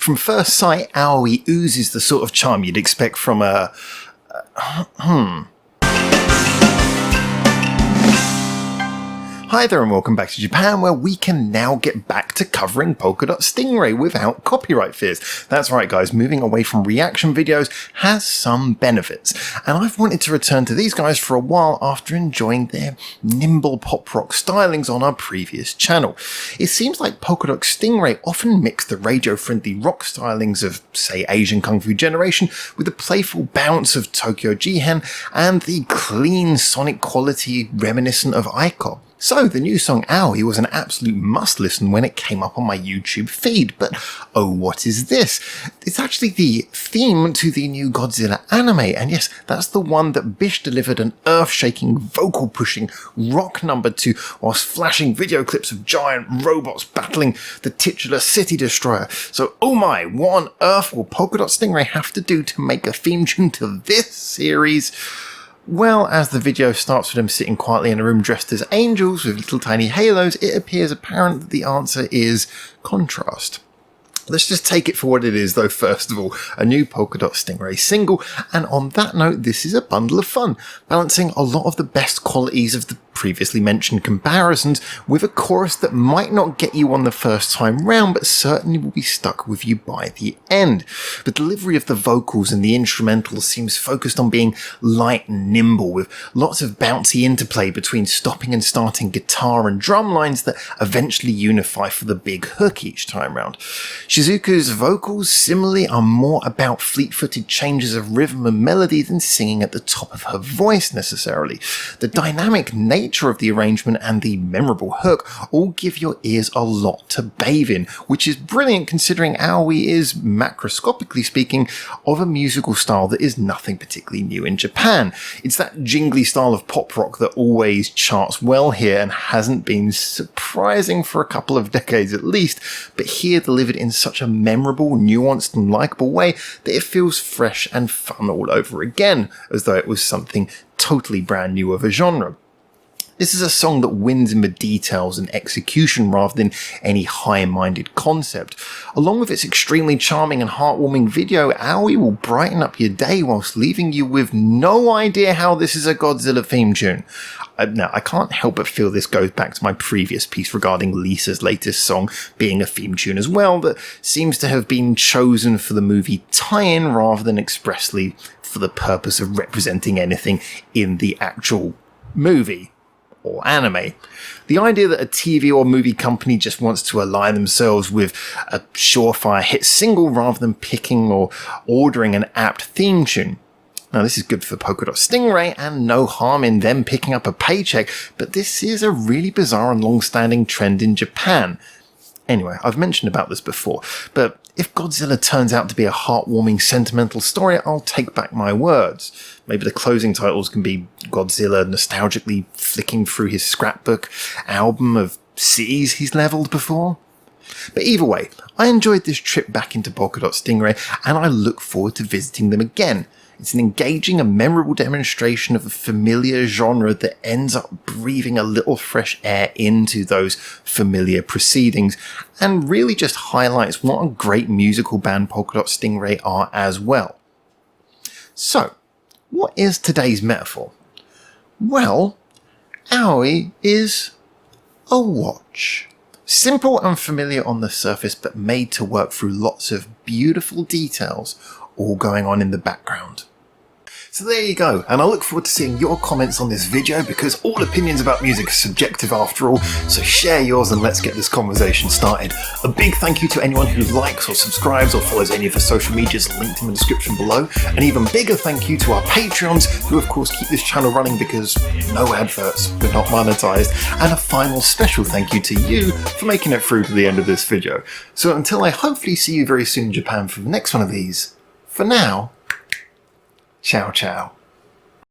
From first sight, Aoi oozes the sort of charm you'd expect from a... Hi there and welcome back to Japan, where we can now get back to covering POLKADOT STINGRAY without copyright fears. That's right guys, moving away from reaction videos has some benefits, and I've wanted to return to these guys for a while after enjoying their nimble pop rock stylings on our previous channel. It seems like POLKADOT STINGRAY often mix the radio-friendly rock stylings of, say, Asian Kung Fu Generation with the playful bounce of Tokyo Jihen and the clean sonic quality reminiscent of Aiko. So the new song Aoi was an absolute must-listen when it came up on my YouTube feed, but oh, what is this? It's actually the theme to the new Godzilla anime, and yes, that's the one that Bish delivered an earth-shaking, vocal-pushing rock number to whilst flashing video clips of giant robots battling the titular City Destroyer. So oh my, what on earth will POLKADOT STINGRAY have to do to make a theme tune to this series? Well, as the video starts with them sitting quietly in a room dressed as angels with little tiny halos, it appears apparent that the answer is contrast. Let's just take it for what it is though, first of all, a new POLKADOT STINGRAY single, and on that note, this is a bundle of fun, balancing a lot of the best qualities of the previously mentioned comparisons with a chorus that might not get you on the first time round, but certainly will be stuck with you by the end. The delivery of the vocals and the instrumentals seems focused on being light and nimble, with lots of bouncy interplay between stopping and starting guitar and drum lines that eventually unify for the big hook each time round. Shizuku's vocals similarly are more about fleet-footed changes of rhythm and melody than singing at the top of her voice necessarily. The dynamic nature of the arrangement and the memorable hook all give your ears a lot to bathe in, which is brilliant considering Aoi is, macroscopically speaking, of a musical style that is nothing particularly new in Japan. It's that jingly style of pop rock that always charts well here and hasn't been surprising for a couple of decades at least, but here delivered in such a memorable, nuanced and likeable way that it feels fresh and fun all over again, as though it was something totally brand new of a genre. This is a song that wins in the details and execution rather than any high-minded concept. Along with its extremely charming and heartwarming video, Aoi will brighten up your day whilst leaving you with no idea how this is a Godzilla theme tune. Now, I can't help but feel this goes back to my previous piece regarding Lisa's latest song being a theme tune as well, that seems to have been chosen for the movie tie-in rather than expressly for the purpose of representing anything in the actual movie or anime. The idea that a TV or movie company just wants to align themselves with a surefire hit single rather than picking or ordering an apt theme tune. Now this is good for POLKADOT STINGRAY and no harm in them picking up a paycheck, but this is a really bizarre and long-standing trend in Japan. Anyway, I've mentioned about this before, but if Godzilla turns out to be a heartwarming, sentimental story, I'll take back my words. Maybe the closing titles can be Godzilla nostalgically flicking through his scrapbook album of cities he's leveled before. But either way, I enjoyed this trip back into POLKADOT STINGRAY, and I look forward to visiting them again. It's an engaging and memorable demonstration of a familiar genre that ends up breathing a little fresh air into those familiar proceedings, and really just highlights what a great musical band POLKADOT STINGRAY are as well. So, what is today's metaphor? Well, Aoi is a watch. Simple and familiar on the surface, but made to work through lots of beautiful details all going on in the background. So there you go, and I look forward to seeing your comments on this video because all opinions about music are subjective after all, so share yours and let's get this conversation started. A big thank you to anyone who likes or subscribes or follows any of the social medias linked in the description below. An even bigger thank you to our Patreons, who of course keep this channel running because no adverts, we're not monetized. And a final special thank you to you for making it through to the end of this video. So until I hopefully see you very soon in Japan for the next one of these, for now, ciao ciao.